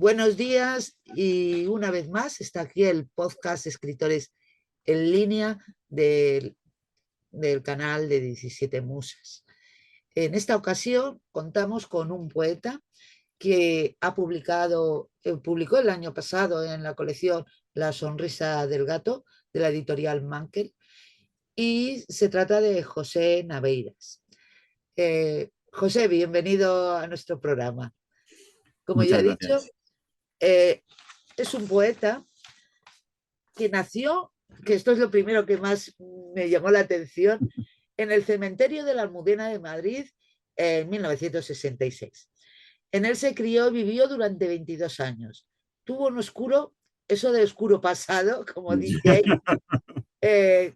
Buenos días y una vez más está aquí el podcast Escritores en Línea del canal de 17 Musas. En esta ocasión contamos con un poeta que publicó el año pasado en la colección La sonrisa del gato de la editorial Mankel, y se trata de José Naveiras. José, bienvenido a nuestro programa. Como ya Muchas he dicho, gracias. es un poeta que nació, que esto es lo primero que más me llamó la atención, en el cementerio de la Almudena de Madrid en 1966. En él se crió y vivió durante 22 años. Tuvo un oscuro, eso de oscuro pasado, como dice ahí, eh,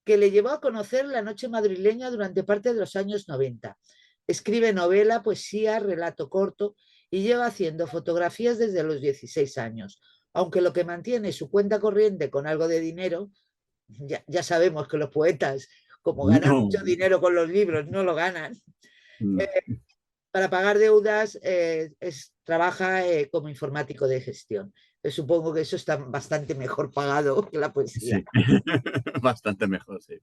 que le llevó a conocer la noche madrileña durante parte de los años 90. Escribe novela, poesía, relato corto y lleva haciendo fotografías desde los 16 años. Aunque lo que mantiene su cuenta corriente con algo de dinero, ya sabemos que los poetas, como ganan No, mucho dinero con los libros, no lo ganan. Eh, no, para pagar deudas trabaja como informático de gestión. Supongo que eso está bastante mejor pagado que la poesía. sí, bastante mejor, sí.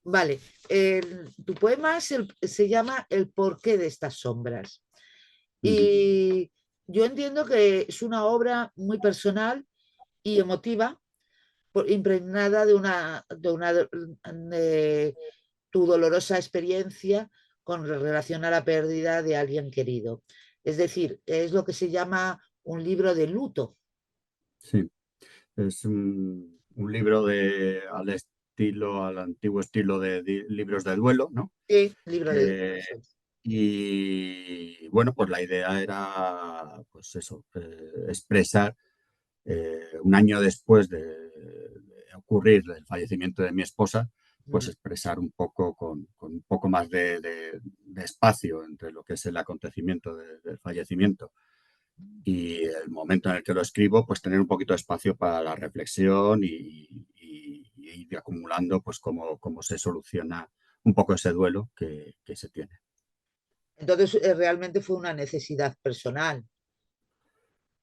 Vale, tu poema se llama El porqué de estas sombras. Ujú. Y yo entiendo que es una obra muy personal y emotiva, impregnada de tu dolorosa experiencia con relación a la pérdida de alguien querido. Es decir, es lo que se llama un libro de luto. Sí, es un libro al antiguo estilo de libros de duelo, ¿no? Sí, libro de Eh, eso. y bueno, pues la idea era, pues eso, expresar un año después de ocurrir el fallecimiento de mi esposa, pues Mm. expresar un poco con un poco más de espacio entre lo que es el acontecimiento del fallecimiento y el momento en el que lo escribo, pues tener un poquito de espacio para la reflexión y ir acumulando pues cómo se soluciona un poco ese duelo que se tiene. Entonces, realmente fue una necesidad personal.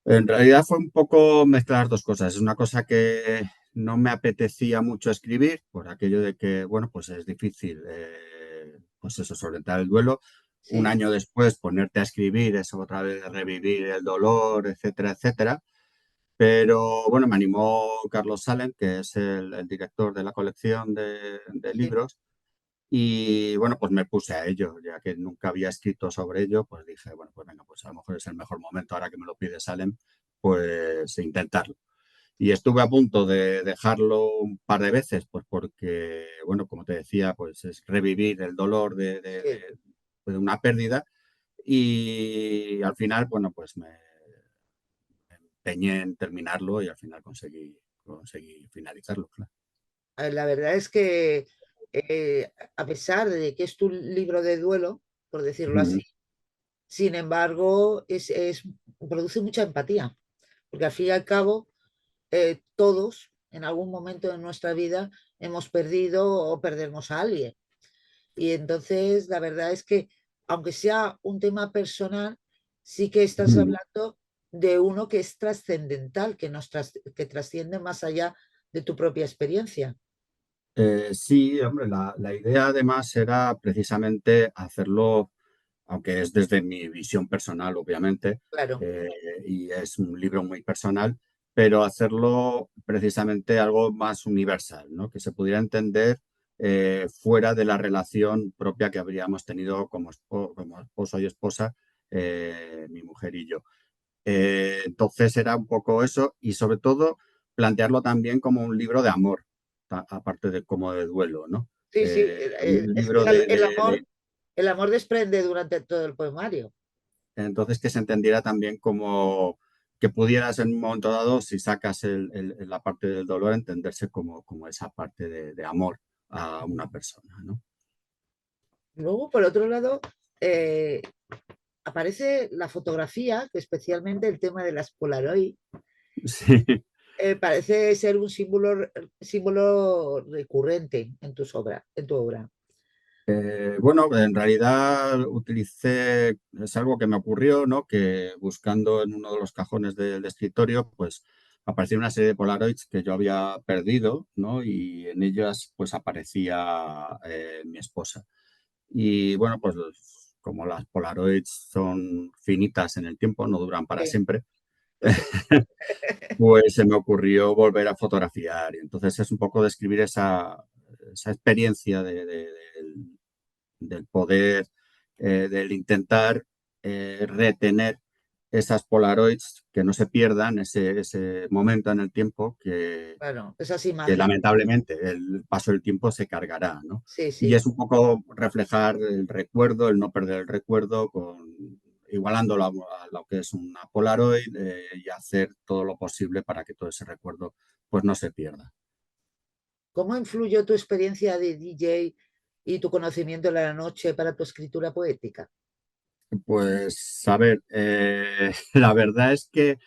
En realidad fue un poco mezclar las dos cosas. Es una cosa que no me apetecía mucho escribir, por aquello de que, bueno, pues es difícil, pues eso, solventar el duelo. Un Sí. año después ponerte a escribir es otra vez revivir el dolor, etcétera, etcétera. Pero bueno, me animó Carlos Salem, que es el director de la colección de Sí. libros, y bueno, pues me puse a ello, ya que nunca había escrito sobre ello, pues dije, bueno, pues venga, pues a lo mejor es el mejor momento ahora que me lo pide Salem, pues intentarlo. Y estuve a punto de dejarlo un par de veces, pues porque, bueno, como te decía, pues es revivir el dolor Sí. de una pérdida y al final, bueno, pues me empeñé en terminarlo y al final conseguí finalizarlo, claro. La verdad es que a pesar de que es tu libro de duelo, por decirlo así, Mm, sin embargo, produce mucha empatía, porque al fin y al cabo, todos en algún momento de nuestra vida hemos perdido o perdemos a alguien. Y entonces, la verdad es que, aunque sea un tema personal, sí que estás mm. hablando de uno que es trascendental, que trasciende más allá de tu propia experiencia. Sí, hombre, la idea además era precisamente hacerlo, aunque es desde mi visión personal, obviamente, Claro. eh, y es un libro muy personal, pero hacerlo precisamente algo más universal, ¿no? Que se pudiera entender fuera de la relación propia que habríamos tenido como esposo y esposa, mi mujer y yo. Entonces era un poco eso y sobre todo plantearlo también como un libro de amor, aparte de como de duelo, ¿no? Sí, sí, Un es que libro el amor desprende durante todo el poemario. entonces que se entendiera también como que pudieras en un momento dado, si sacas la parte del dolor, entenderse como esa parte de amor a una persona, ¿no? Luego, por otro lado, eh, aparece la fotografía, que especialmente el tema de las Polaroid, Sí, parece ser un símbolo recurrente en tu obra. Bueno, en realidad utilicé, es algo que me ocurrió, ¿no? Que buscando en uno de los cajones del escritorio, pues apareció una serie de Polaroids que yo había perdido, ¿no? Y en ellas, pues aparecía mi esposa. Y bueno, pues como las Polaroids son finitas en el tiempo, no duran para Sí, siempre, lo sé. pues se me ocurrió volver a fotografiar. Y entonces es un poco describir esa experiencia del poder, del intentar retener esas Polaroids, que no se pierdan ese momento en el tiempo Claro, esas que imágenes. lamentablemente el paso del tiempo se cargará, ¿no? Sí, Y sí. es un poco reflejar el recuerdo, el no perder el recuerdo, igualándolo a lo que es una Polaroid y hacer todo lo posible para que todo ese recuerdo pues no se pierda. ¿Cómo influyó tu experiencia de DJ y tu conocimiento de la noche para tu escritura poética? Pues a ver, la verdad es que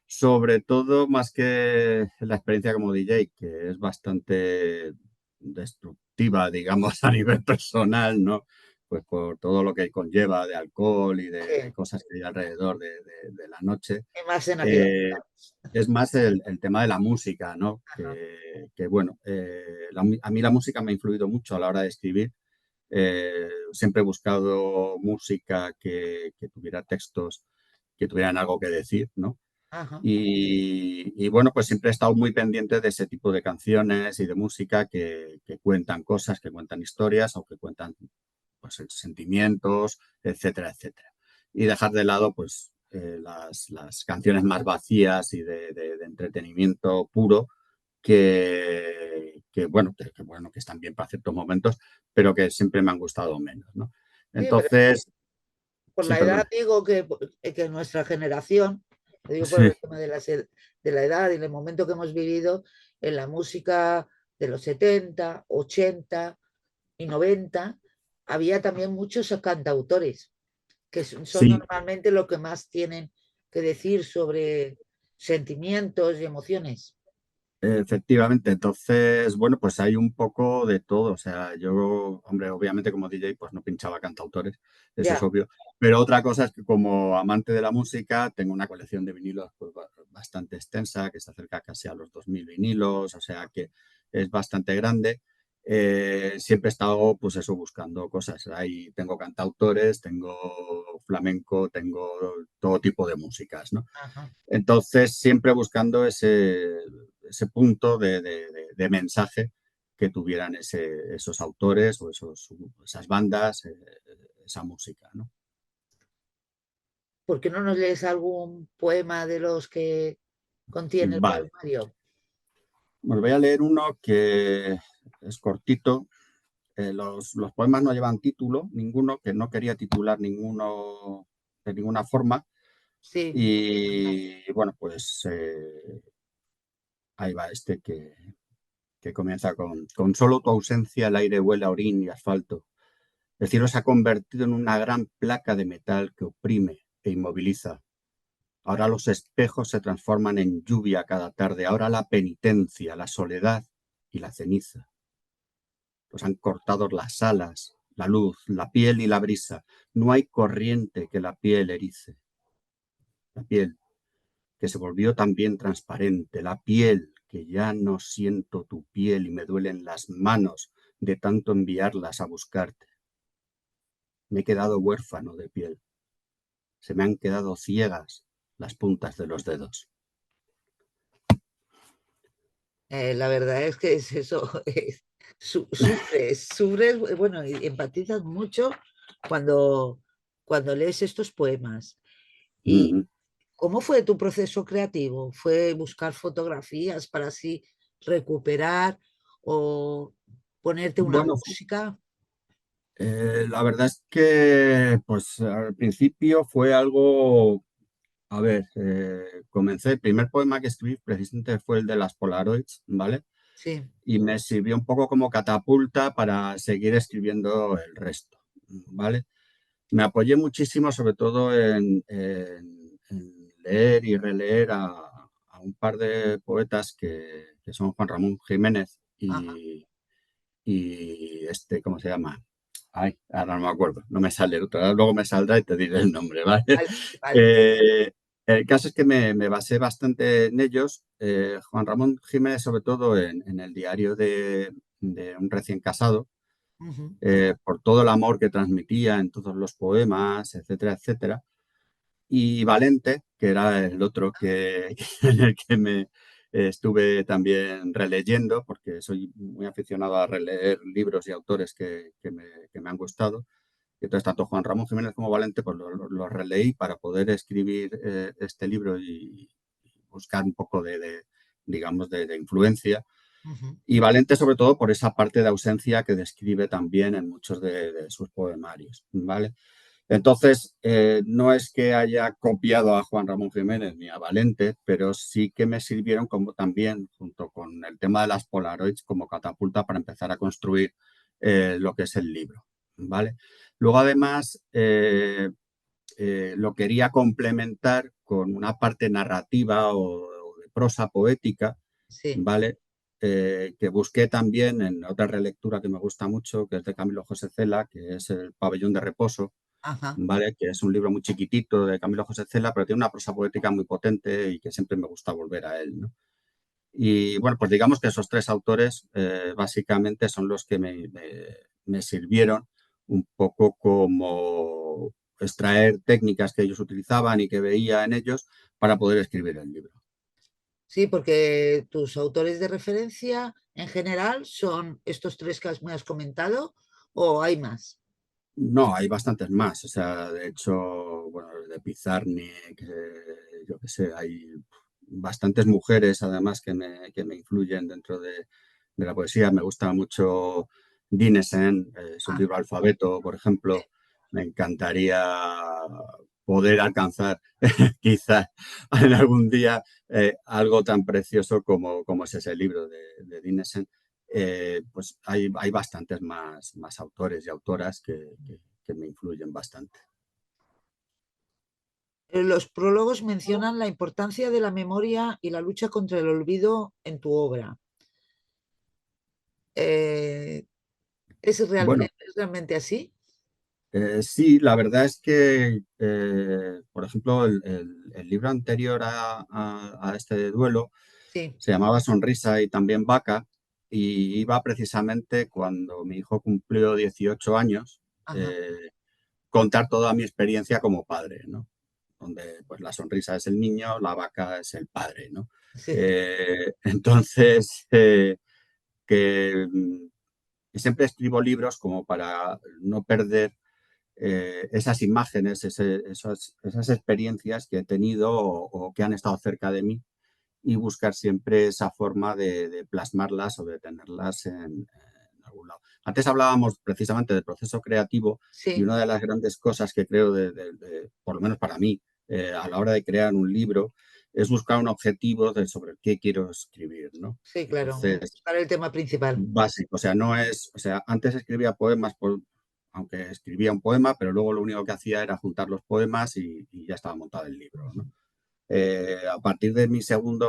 sobre todo más que la experiencia como DJ, que es bastante destructiva, digamos, a nivel personal, ¿no? Pues por todo lo que conlleva de alcohol y de Sí, cosas que hay alrededor de la noche. y más en aquellas Eh, épocas. es más el tema de la música, ¿no? Ajá. Bueno, a mí la música me ha influido mucho a la hora de escribir. Siempre he buscado música que tuviera textos que tuvieran algo que decir, ¿no? Ajá. Y bueno, pues siempre he estado muy pendiente de ese tipo de canciones y de música que cuentan cosas, que cuentan historias o que cuentan pues, sentimientos, etcétera, etcétera. Y dejar de lado pues las canciones más vacías y de entretenimiento puro que están bien para ciertos momentos, pero que siempre me han gustado menos, ¿no? Sí, pero Entonces, por sí, la edad perdona. digo que nuestra generación, lo digo por Sí, el tema de de la edad y el momento que hemos vivido en la música de los 70, 80 y 90, había también muchos cantautores, que son sí, normalmente lo que más tienen que decir sobre sentimientos y emociones. efectivamente, entonces, bueno, pues hay un poco de todo. O sea, yo, hombre, obviamente como DJ, pues no pinchaba cantautores, eso es Ya, obvio. Pero otra cosa es que como amante de la música, tengo una colección de vinilos pues, bastante extensa, que se acerca casi a los 2000 vinilos, o sea que es bastante grande. Siempre he estado, pues eso, buscando cosas. Ahí tengo cantautores, tengo flamenco, tengo todo tipo de músicas, ¿no? ajá. Entonces, siempre buscando ese punto de mensaje que tuvieran esos autores o esas bandas, esa música, ¿no? ¿Por qué no nos lees algún poema de los que contiene el Vale, poemario? os voy a leer uno que es cortito. Los poemas no llevan título, ninguno, que no quería titular ninguno de ninguna forma. Sí, Y bueno, pues ahí va este que comienza con solo tu ausencia el aire huele a orín y asfalto. El cielo se ha convertido en una gran placa de metal que oprime e inmoviliza. Ahora los espejos se transforman en lluvia cada tarde. Ahora la penitencia, la soledad y la ceniza. Los han cortado las alas, la luz, la piel y la brisa. No hay corriente que la piel erice. La piel que se volvió también transparente. La piel que ya no siento tu piel y me duelen las manos de tanto enviarlas a buscarte. Me he quedado huérfano de piel. Se me han quedado ciegas las puntas de los dedos. la verdad es que es eso, sufres, bueno, y empatizas mucho cuando, cuando lees estos poemas. ¿Y Mm, cómo fue tu proceso creativo? ¿Fue buscar fotografías para así recuperar o ponerte una Bueno, música? la verdad es que pues al principio fue algo, a ver, comencé, el primer poema que escribí precisamente fue el de las Polaroids, ¿vale? Sí, Y me sirvió un poco como catapulta para seguir escribiendo el resto, ¿vale? Me apoyé muchísimo sobre todo en leer y releer a un par de poetas que son Juan Ramón Jiménez ajá, y este, ¿cómo se llama? Ay, ahora no me acuerdo, no me sale el otro, ahora luego me saldrá y te diré el nombre, ¿vale? Vale, vale. El caso es que me basé bastante en ellos. Juan Ramón Jiménez, sobre todo en el diario de un recién casado, Ujú. por todo el amor que transmitía en todos los poemas, etcétera, etcétera. Y Valente, que era el otro que, en el que me estuve también releyendo, porque soy muy aficionado a releer libros y autores que me han gustado. Y entonces, tanto Juan Ramón Jiménez como Valente, pues lo releí para poder escribir este libro y buscar un poco digamos, de influencia. Ujú. Y Valente, sobre todo, por esa parte de ausencia que describe también en muchos de sus poemarios, ¿vale? Entonces, no es que haya copiado a Juan Ramón Jiménez ni a Valente, pero sí que me sirvieron como también, junto con el tema de las Polaroids, como catapulta para empezar a construir lo que es el libro, ¿vale? Luego, además, lo quería complementar con una parte narrativa o de prosa poética, Sí, ¿vale? Que busqué también en otra relectura que me gusta mucho, que es de Camilo José Cela, que es El pabellón de reposo, ajá. ¿vale? Que es un libro muy chiquitito de Camilo José Cela, pero tiene una prosa poética muy potente y que siempre me gusta volver a él, ¿no? Y bueno, pues digamos que esos tres autores básicamente son los que me sirvieron un poco como extraer técnicas que ellos utilizaban y que veía en ellos para poder escribir el libro. Sí, porque tus autores de referencia en general son estos tres que me has comentado, o hay más. No, hay bastantes más. O sea, de hecho, bueno, de Pizarnik, yo qué sé, hay bastantes mujeres además que me influyen dentro de la poesía. Me gusta mucho Dinesen, su Ah, libro Alfabeto, por ejemplo. Me encantaría poder alcanzar quizás en algún día algo tan precioso como es ese libro de Dinesen. Pues hay bastantes más autores y autoras que me influyen bastante. los prólogos mencionan la importancia de la memoria y la lucha contra el olvido en tu obra. Eh, Bueno, es realmente así? sí, la verdad es que, por ejemplo, el libro anterior a este duelo Sí, se llamaba Sonrisa y también Vaca y iba precisamente cuando mi hijo cumplió 18 años, ajá, contar toda mi experiencia como padre, ¿no? Donde pues la sonrisa es el niño, la vaca es el padre, ¿no? sí, Entonces, que siempre escribo libros como para no perder esas imágenes, esas experiencias que he tenido o que han estado cerca de mí y buscar siempre esa forma de plasmarlas o de tenerlas en algún lado. Antes hablábamos precisamente del proceso creativo y sí, una de las grandes cosas que creo, por lo menos para mí, a la hora de crear un libro, es buscar un objetivo sobre qué quiero escribir, ¿no? sí, claro. Entonces, Buscar el tema principal. básico, o sea, no es, o sea, antes escribía poemas, aunque escribía un poema, pero luego lo único que hacía era juntar los poemas y ya estaba montado el libro, ¿no? A partir de mi segundo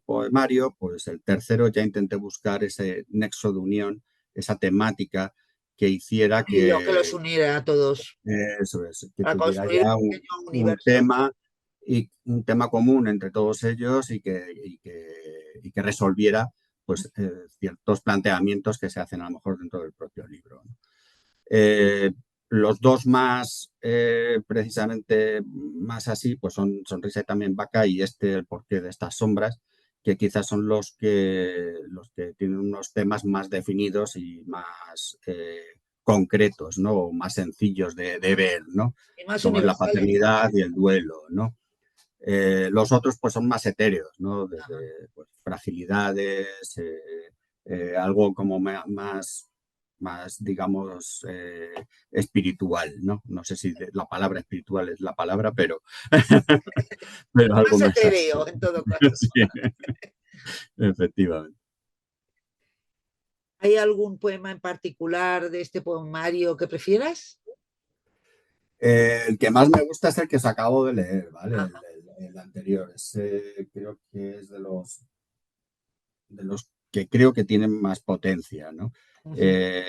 poemario, pues el tercero ya intenté buscar ese nexo de unión, esa temática que hiciera Y lo que los que, uniera a todos eso es, que para tuviera construir un ya pequeño un universo. tema y un tema común entre todos ellos y que resolviera pues, ciertos planteamientos que se hacen a lo mejor dentro del propio libro, ¿no? Eh, los dos más, precisamente más así, pues son Sonrisa y también Vaca y El porqué de estas sombras, que quizás son los que tienen unos temas más definidos y más concretos, ¿no? O más sencillos de ver, ¿no? Y más Como es la universales. paternidad y el duelo, ¿no? Los otros pues son más etéreos, ¿no? Ajá. Desde pues, fragilidades, algo como más digamos, espiritual, ¿no? No sé si la palabra espiritual es la palabra, pero algo Más más así. etéreo, en todo caso. Sí, efectivamente. ¿Hay algún poema en particular de este poemario que prefieras? El que más me gusta es el que os acabo de leer, ¿vale? El, Ajá. el- el anterior. Creo que es de los que creo que tienen más potencia, ¿no? Ujú. Eh,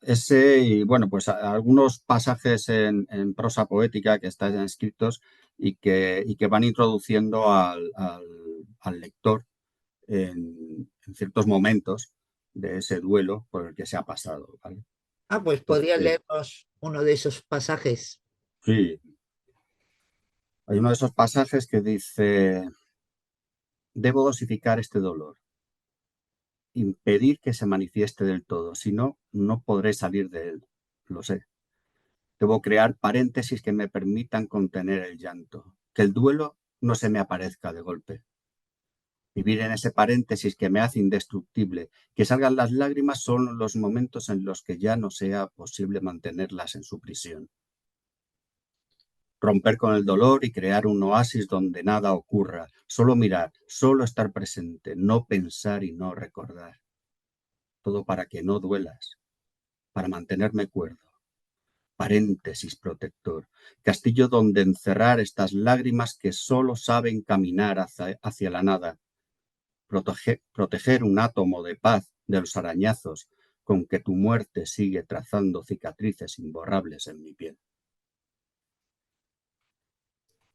ese y, bueno, pues algunos pasajes en prosa poética que están escritos y que van introduciendo al lector en ciertos momentos de ese duelo por el que se ha pasado, ¿vale? Ah, pues podrías Entonces, leernos uno de esos pasajes. sí, hay uno de esos pasajes que dice, debo dosificar este dolor, impedir que se manifieste del todo, si no, no podré salir de él, lo sé. Debo crear paréntesis que me permitan contener el llanto, que el duelo no se me aparezca de golpe. Vivir en ese paréntesis que me hace indestructible, que salgan las lágrimas son los momentos en los que ya no sea posible mantenerlas en su prisión. Romper con el dolor y crear un oasis donde nada ocurra, solo mirar, solo estar presente, no pensar y no recordar. Todo para que no duelas, para mantenerme cuerdo. Paréntesis protector, castillo donde encerrar estas lágrimas que solo saben caminar hacia la nada, proteger un átomo de paz de los arañazos con que tu muerte sigue trazando cicatrices imborrables en mi piel.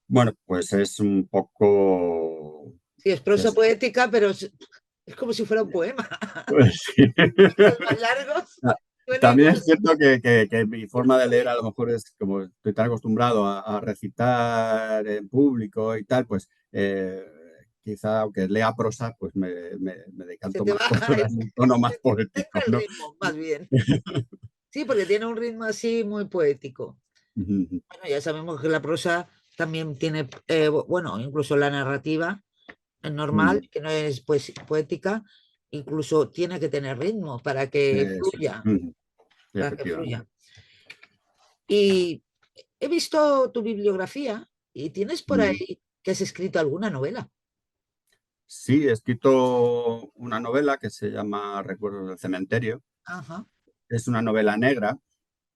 Bueno, pues es un poco... Sí, es prosa Es, poética, pero es como si fuera un poema. pues, sí. Los más largos suena También igual. es cierto que mi forma de leer a lo mejor es como estoy tan acostumbrado a recitar en público y tal, pues quizá aunque lea prosa, pues me Se decanto te más por baja un tono más entra poético, el ¿no? ritmo, más bien. Sí, porque tiene un ritmo así muy poético. Bueno, ya sabemos que la prosa también tiene, bueno, incluso la narrativa es normal, que no es poética, incluso tiene que tener ritmo Sí, para que efectivamente. fluya. Y he visto tu bibliografía y tienes por ahí que has escrito alguna novela. Sí, he escrito una novela que se llama Recuerdos del cementerio. Ajá, Es una novela negra,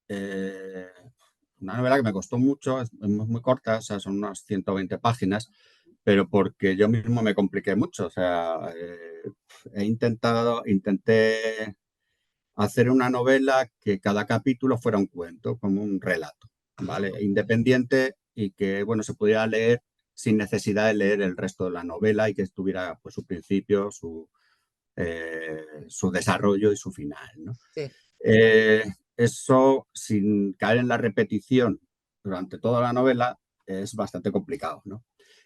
eh, una novela que me costó mucho, es muy corta, o sea, son unas 120 páginas, pero porque yo mismo me compliqué mucho. O sea, intenté hacer una novela que cada capítulo fuera un cuento, como un relato, ajá. ¿vale? Independiente y que, bueno, se pudiera leer sin necesidad de leer el resto de la novela y que estuviera pues, su principio, su desarrollo y su final, ¿no? Sí. Eh, Eso, sin caer en la repetición durante toda la novela, es bastante complicado, ¿no?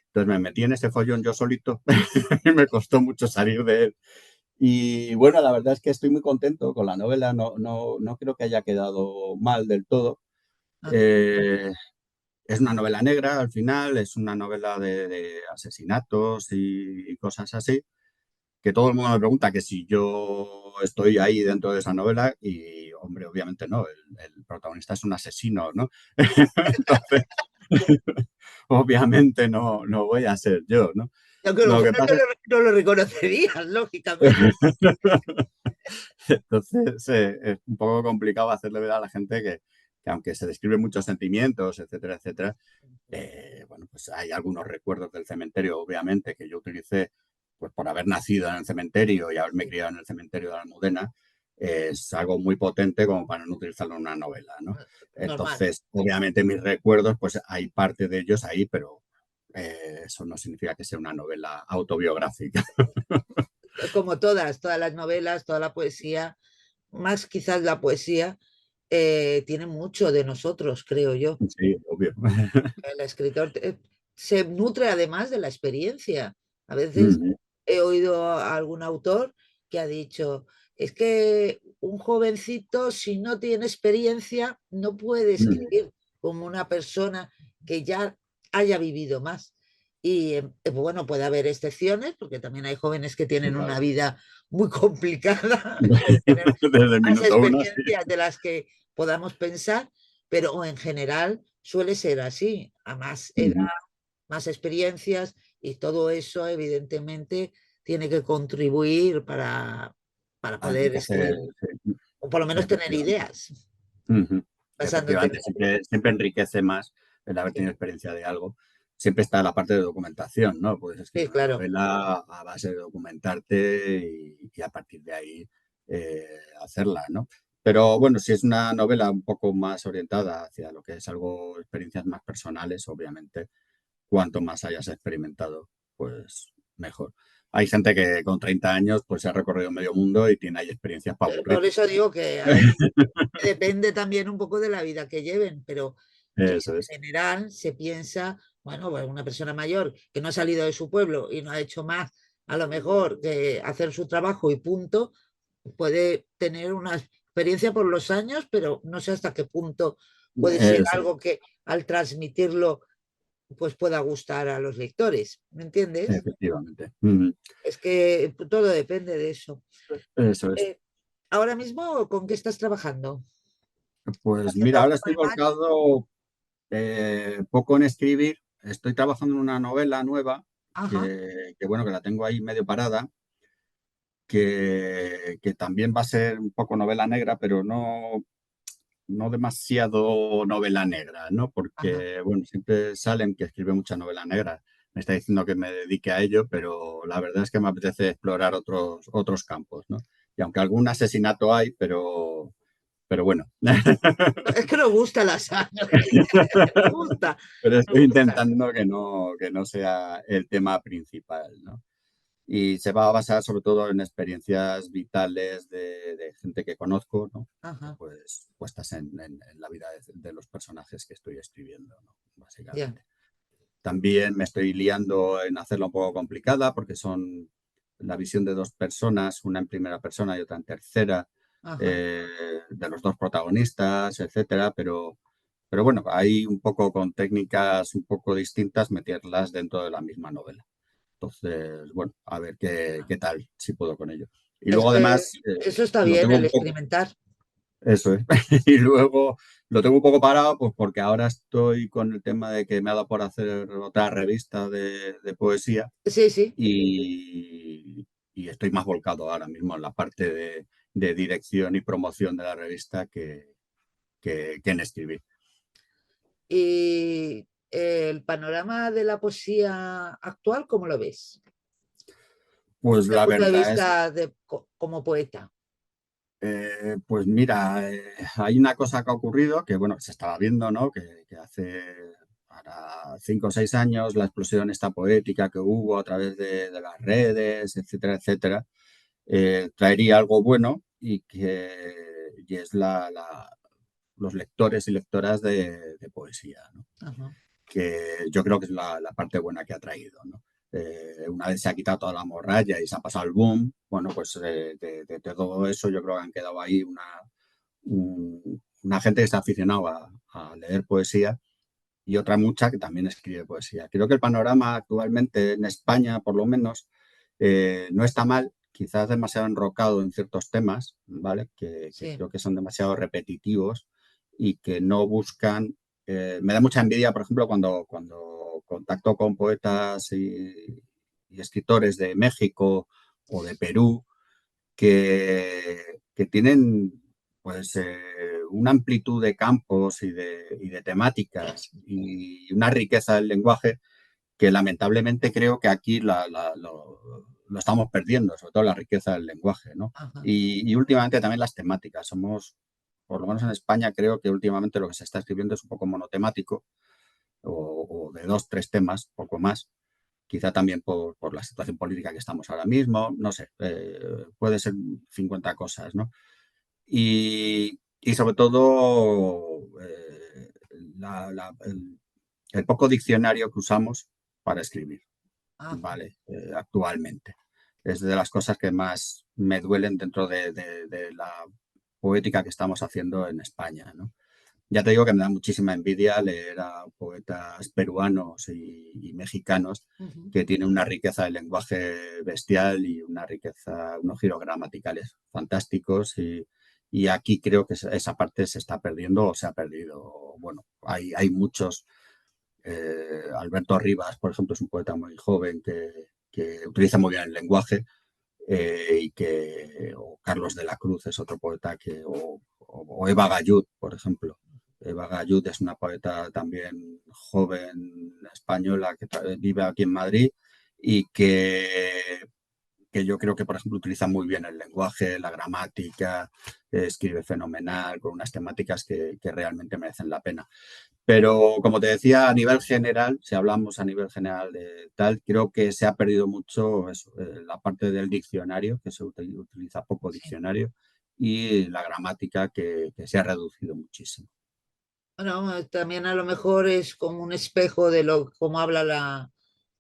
Entonces me metí en ese follón yo solito y me costó mucho salir de él. Y bueno, la verdad es que estoy muy contento con la novela, no creo que haya quedado mal del todo. Ah, Eh, es una novela negra al final, es una novela de asesinatos y cosas así, que todo el mundo me pregunta que si yo estoy ahí dentro de esa novela y, hombre, obviamente no, el protagonista es un asesino, ¿no? Entonces, obviamente no voy a ser yo, ¿no? aunque a lo Lo mejor que pasa no lo reconocerías, lógicamente. Entonces, es un poco complicado hacerle ver a la gente que aunque se describen muchos sentimientos, etcétera, etcétera, bueno, pues hay algunos recuerdos del cementerio, obviamente, que yo utilicé pues, por haber nacido en el cementerio y haberme Sí, criado en el cementerio de la Almudena. Es algo muy potente como para no utilizarlo en una novela, ¿no? normal. Entonces, obviamente mis recuerdos, pues hay parte de ellos ahí, pero eso no significa que sea una novela autobiográfica. Como todas las novelas, toda la poesía, más quizás la poesía, tiene mucho de nosotros, creo yo. Sí, obvio. El escritor se nutre además de la experiencia. A veces he oído a algún autor que ha dicho, es que un jovencito, si no tiene experiencia, no puede escribir como una persona que ya haya vivido más. Y bueno, puede haber excepciones, porque también hay jóvenes que Sí, tienen una claro. vida muy complicada y pueden tener Desde el más minuto uno, sí. experiencias de las que podamos pensar, pero en general suele ser así. A más edad, más experiencias y todo eso, evidentemente, tiene que contribuir para A poder enriquecer, escribir, sí, o por lo menos tener efectivamente. ideas, basándote en Efectivamente, siempre enriquece más el haber sí, tenido experiencia de algo. Siempre está la parte de documentación, ¿no? Puedes sí, escribir una claro. novela a base de documentarte y a partir de ahí hacerla, ¿no? Pero bueno, si es una novela un poco más orientada hacia lo que es algo, experiencias más personales, obviamente, cuanto más hayas experimentado, pues mejor. Hay gente que con 30 años pues se ha recorrido medio mundo y tiene ahí experiencias para aburrir. Por eso digo que ahí depende también un poco de la vida que lleven, pero que Eso es. en general se piensa, bueno, pues una persona mayor que no ha salido de su pueblo y no ha hecho más, a lo mejor, que hacer su trabajo y punto, puede tener una experiencia por los años, pero no sé hasta qué punto puede ser Eso es, algo que al transmitirlo pues pueda gustar a los lectores, ¿me entiendes? efectivamente. Es que todo depende de eso. Eso es. Eh, Ahora mismo, ¿con qué estás trabajando? Pues ¿Haciendo mira, ahora algo estoy más? volcado poco en escribir. Estoy trabajando en una novela nueva Ajá, bueno, que la tengo ahí medio parada, que también va a ser un poco novela negra, pero no demasiado novela negra, ¿no? ajá. Porque, bueno, siempre Salem, que escribe mucha novela negra, me está diciendo que me dedique a ello, pero la verdad es que me apetece explorar otros campos, ¿no? Y aunque algún asesinato hay, pero bueno. Es que nos gusta la sangre, nos gusta, Pero nos estoy gusta. intentando que no sea el tema principal, ¿no? Y se va a basar sobre todo en experiencias vitales de gente que conozco, ¿no? Ajá, Pues puestas en la vida de los personajes que estoy escribiendo, ¿no? ya, Básicamente. También me estoy liando en hacerla un poco complicada porque son la visión de dos personas, una en primera persona y otra en tercera, ajá. de los dos protagonistas, etcétera, pero bueno, hay un poco con técnicas un poco distintas meterlas dentro de la misma novela. Entonces, bueno, a ver qué tal, si puedo con ello. Y Es luego que además eso está lo bien, tengo el un poco, experimentar. eso es, y luego lo tengo un poco parado, pues porque ahora estoy con el tema de que me ha dado por hacer otra revista de poesía Sí, sí. y estoy más volcado ahora mismo en la parte de dirección y promoción de la revista que en escribir. Y el panorama de la poesía actual, ¿cómo lo ves? Pues Desde el la punto de verdad es, vista de, como poeta. pues mira, hay una cosa que ha ocurrido que, bueno, se estaba viendo, ¿no? Que hace ahora 5 o 6 años la explosión esta poética que hubo a través de las redes, etcétera, etcétera, traería algo bueno y es los lectores y lectoras de poesía, ¿no? Ajá, Que yo creo que es la parte buena que ha traído, ¿no? Una vez se ha quitado toda la morralla y se ha pasado el boom, bueno, pues de todo eso yo creo que han quedado ahí una gente que está aficionado a leer poesía y otra mucha que también escribe poesía. Creo que el panorama actualmente en España, por lo menos, no está mal, quizás demasiado enrocado en ciertos temas, ¿vale? Que sí. creo que son demasiado repetitivos y que no buscan. Me da mucha envidia, por ejemplo, cuando contacto con poetas y escritores de México o de Perú que tienen pues una amplitud de campos y de temáticas y una riqueza del lenguaje que lamentablemente creo que aquí lo estamos perdiendo, sobre todo la riqueza del lenguaje, ¿no? Ajá. Y últimamente también las temáticas. Por lo menos en España, creo que últimamente lo que se está escribiendo es un poco monotemático o de dos, tres temas, poco más. Quizá también por la situación política que estamos ahora mismo, no sé, puede ser 50 cosas, ¿no? Y sobre todo el poco diccionario que usamos para escribir, Ajá. ¿vale? Actualmente. Es de las cosas que más me duelen dentro de la poética que estamos haciendo en España, ¿no? Ya te digo que me da muchísima envidia leer a poetas peruanos y mexicanos Ujú. que tienen una riqueza de lenguaje bestial y una riqueza, unos giros gramaticales fantásticos y aquí creo que esa parte se está perdiendo o se ha perdido. Bueno, hay muchos. Alberto Rivas, por ejemplo, es un poeta muy joven que utiliza muy bien el lenguaje o Carlos de la Cruz es otro poeta o Eva Gayud, por ejemplo. Eva Gayud es una poeta también joven española que vive aquí en Madrid y que que yo creo que, por ejemplo, utiliza muy bien el lenguaje, la gramática, escribe fenomenal, con unas temáticas que realmente merecen la pena. Pero, como te decía, a nivel general, si hablamos a nivel general de tal, creo que se ha perdido mucho eso, la parte del diccionario, que se utiliza poco Sí. diccionario, y la gramática que se ha reducido muchísimo. Bueno, también a lo mejor es como un espejo de lo cómo habla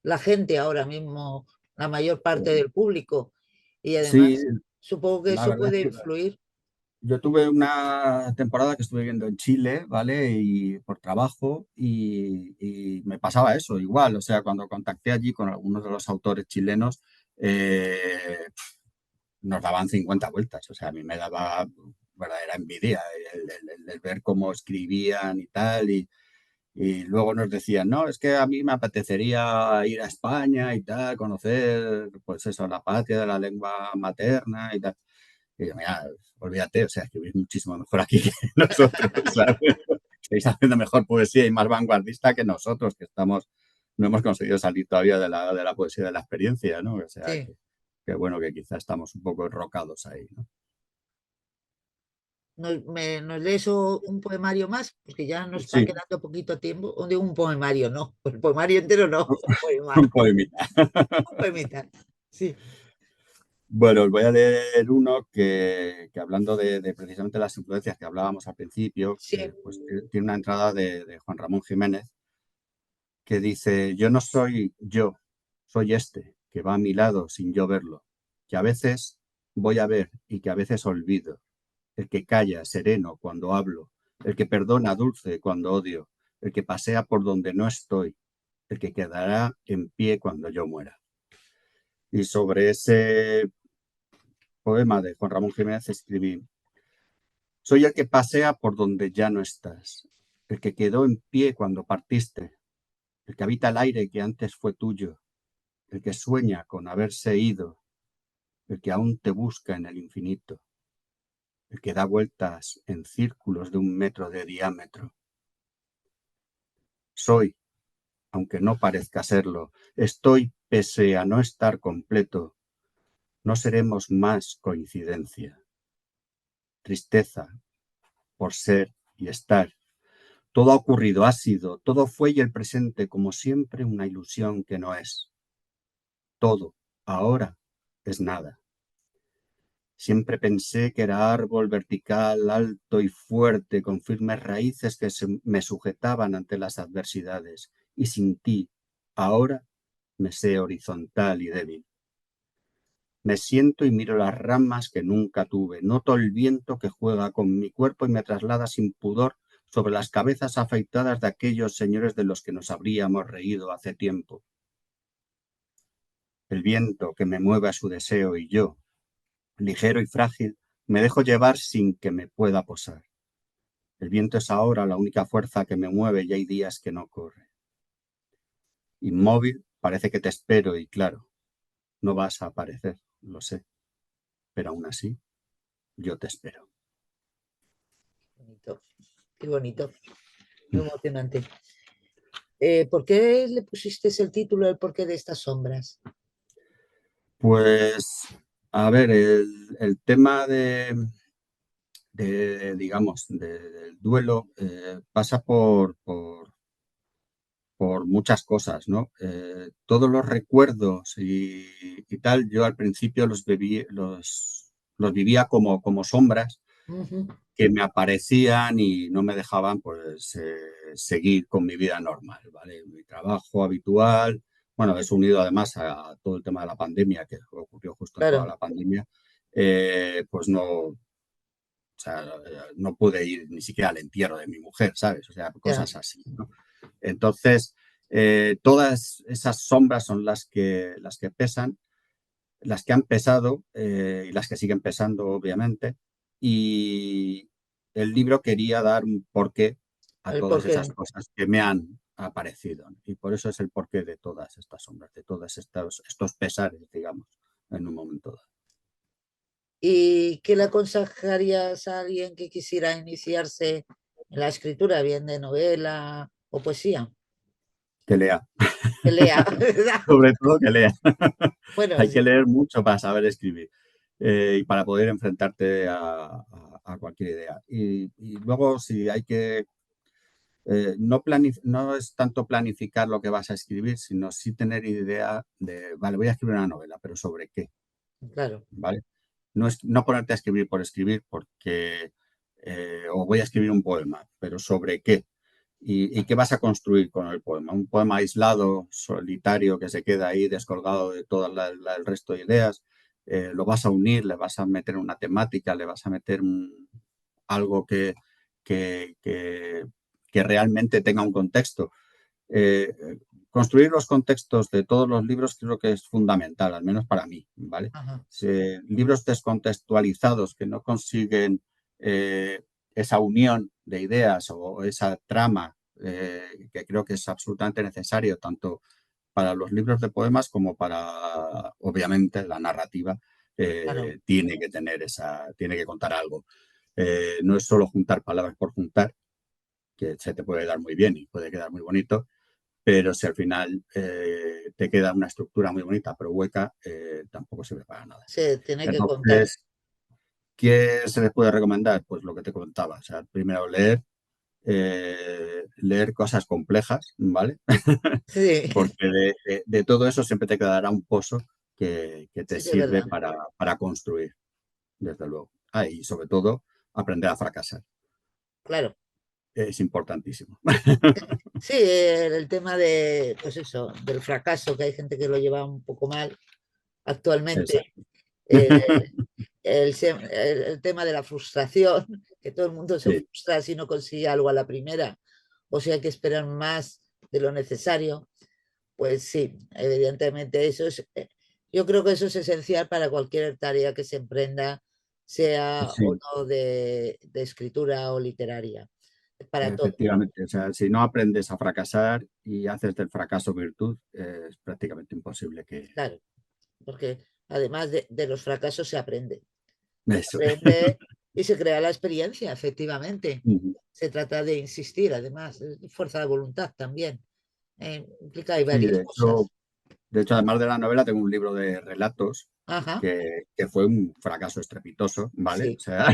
la gente ahora mismo, la mayor parte del público. Y Sí, además, supongo que la eso verdad puede es que influir. yo tuve una temporada que estuve viviendo en Chile, ¿vale? Y por trabajo, y me pasaba eso, igual. O sea, cuando contacté allí con algunos de los autores chilenos, nos daban 50 vueltas. O sea, a mí me daba verdadera envidia el ver cómo escribían y tal. Y luego nos decían, no, es que a mí me apetecería ir a España y tal, conocer, pues eso, la patria de la lengua materna y tal. Y yo, mira, olvídate, o sea, escribís muchísimo mejor aquí que nosotros, ¿sabes? Estáis haciendo mejor poesía y más vanguardista que nosotros, que estamos, no hemos conseguido salir todavía de la poesía de la experiencia, ¿no? O sea, Sí. que bueno, que quizá estamos un poco enrocados ahí, ¿no? ¿Nos lees un poemario más? Porque ya nos está Sí, quedando poquito tiempo. O digo un poemario, no. El poemario entero no, un poema. un poemita. Un poemita. Sí, Bueno, os voy a leer uno que hablando de precisamente las influencias que hablábamos al principio, sí. pues tiene una entrada de Juan Ramón Jiménez que dice, yo no soy yo, soy este, que va a mi lado sin yo verlo, que a veces voy a ver y que a veces olvido, el que calla sereno cuando hablo, el que perdona dulce cuando odio, el que pasea por donde no estoy, el que quedará en pie cuando yo muera. Y sobre ese poema de Juan Ramón Jiménez escribí, soy el que pasea por donde ya no estás, el que quedó en pie cuando partiste, el que habita el aire que antes fue tuyo, el que sueña con haberse ido, el que aún te busca en el infinito, el que da vueltas en círculos de 1 metro de diámetro. Soy, aunque no parezca serlo, estoy pese a no estar completo, no seremos más coincidencia. Tristeza por ser y estar. Todo ha ocurrido, ha sido, todo fue y el presente, como siempre, una ilusión que no es. Todo, ahora, es nada. Siempre pensé que era árbol vertical, alto y fuerte, con firmes raíces que me sujetaban ante las adversidades. Y sin ti, ahora, me sé horizontal y débil. Me siento y miro las ramas que nunca tuve. Noto el viento que juega con mi cuerpo y me traslada sin pudor sobre las cabezas afeitadas de aquellos señores de los que nos habríamos reído hace tiempo. El viento que me mueve a su deseo y yo, ligero y frágil, me dejo llevar sin que me pueda posar. El viento es ahora la única fuerza que me mueve y hay días que no corre. Inmóvil, parece que te espero y claro, no vas a aparecer, lo sé, pero aún así, yo te espero. Bonito, qué bonito, muy emocionante. ¿Por qué le pusiste el título El porqué de estas sombras? Pues, a ver, el tema digamos, del duelo pasa por muchas cosas, ¿no? Todos los recuerdos y tal, yo al principio los vivía como sombras Ujú. que me aparecían y no me dejaban pues seguir con mi vida normal, ¿vale? Mi trabajo habitual, bueno, es unido además a todo el tema de la pandemia, que ocurrió justo en toda Claro, la pandemia, pues no, o sea, no pude ir ni siquiera al entierro de mi mujer, ¿sabes? O sea, ya. cosas así, ¿no? Entonces, todas esas sombras son las que pesan, las que han pesado y las que siguen pesando, obviamente. Y el libro quería dar un porqué a El todas esas porqué. cosas que me han aparecido. Y por eso es el porqué de todas estas sombras, de todos estos pesares, digamos, en un momento dado. ¿Y qué le aconsejarías a alguien que quisiera iniciarse en la escritura, bien de novela o poesía? Que lea, Que lea, ¿verdad? sobre todo que lea. Bueno, Hay que leer mucho para saber escribir y para poder enfrentarte a cualquier idea. Y luego, si hay que no es tanto planificar lo que vas a escribir, sino sí tener idea de, vale, voy a escribir una novela, pero ¿sobre qué? claro, ¿Vale? No ponerte a escribir por escribir, porque, o voy a escribir un poema, pero ¿sobre qué? ¿Y qué vas a construir con el poema? Un poema aislado, solitario, que se queda ahí descolgado de todo el resto de ideas. Lo vas a unir, le vas a meter una temática, le vas a meter algo que, que, que realmente tenga un contexto. Construir los contextos de todos los libros creo que es fundamental, al menos para mí, ¿vale? ajá, Libros descontextualizados que no consiguen eh, esa unión de ideas o esa trama que creo que es absolutamente necesario tanto para los libros de poemas como para, obviamente, la narrativa claro, tiene que tener tiene que contar algo. No es solo juntar palabras por juntar, que se te puede dar muy bien y puede quedar muy bonito, pero si al final te queda una estructura muy bonita pero hueca, tampoco sirve para nada. se tiene que contar. Entonces, ¿qué se les puede recomendar? Pues lo que te comentaba, o sea, primero leer cosas complejas, ¿vale? Sí, Porque de todo eso siempre te quedará un pozo que te sí que es sirve verdad, para construir, desde luego. Ah, y sobre todo, aprender a fracasar. claro. Es importantísimo. Sí, el tema de, pues eso, del fracaso, que hay gente que lo lleva un poco mal actualmente. Exacto. eh, el tema de la frustración, que todo el mundo se Sí, frustra si no consigue algo a la primera, o si hay que esperar más de lo necesario, pues sí, evidentemente yo creo que eso es esencial para cualquier tarea que se emprenda, sea o sí. no de escritura o literaria, para todo, Efectivamente, o sea, si no aprendes a fracasar y haces del fracaso virtud, es prácticamente imposible que claro, porque además de los fracasos se eso. aprende y se crea la experiencia, efectivamente. Ujú. Se trata de insistir, además, es fuerza de voluntad también. Implica hay Sí, varias cosas. de hecho, además de la novela, tengo un libro de relatos Ajá, que fue un fracaso estrepitoso, ¿vale? O sí. sea,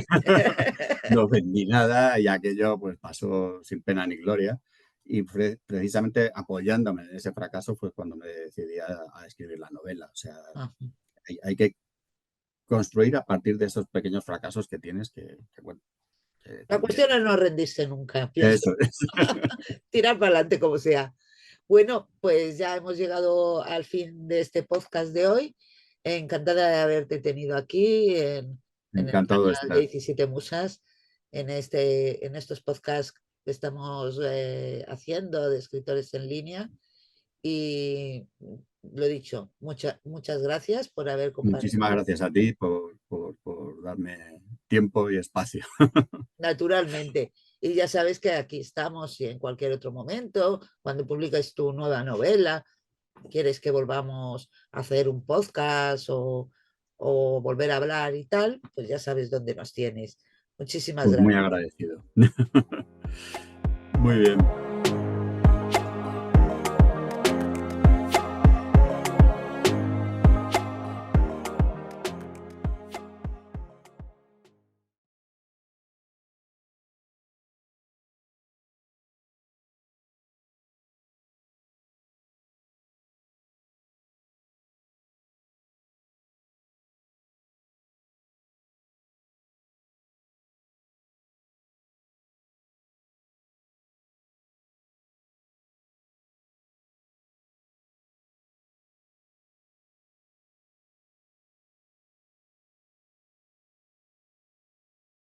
no vendí nada y aquello pues pasó sin pena ni gloria. Y precisamente apoyándome en ese fracaso fue cuando me decidí a escribir la novela. O sea, Ajá. hay que construir a partir de esos pequeños fracasos que tienes bueno, que La cuestión también. es no rendirse nunca, pienso. Eso es. Tirar para adelante como sea. Bueno, pues ya hemos llegado al fin de este podcast de hoy. Encantada de haberte tenido aquí en el Encantado de canal de estar. 17 Musas, en estos podcasts que estamos haciendo de escritores en línea. Y lo dicho, muchas gracias por haber Muchísimas compartido gracias a ti por darme tiempo y espacio. naturalmente. Y ya sabes que aquí estamos y en cualquier otro momento, cuando publiques tu nueva novela, quieres que volvamos a hacer un podcast o volver a hablar y tal, pues ya sabes dónde nos tienes. Muchísimas Pues muy gracias. agradecido. Muy bien.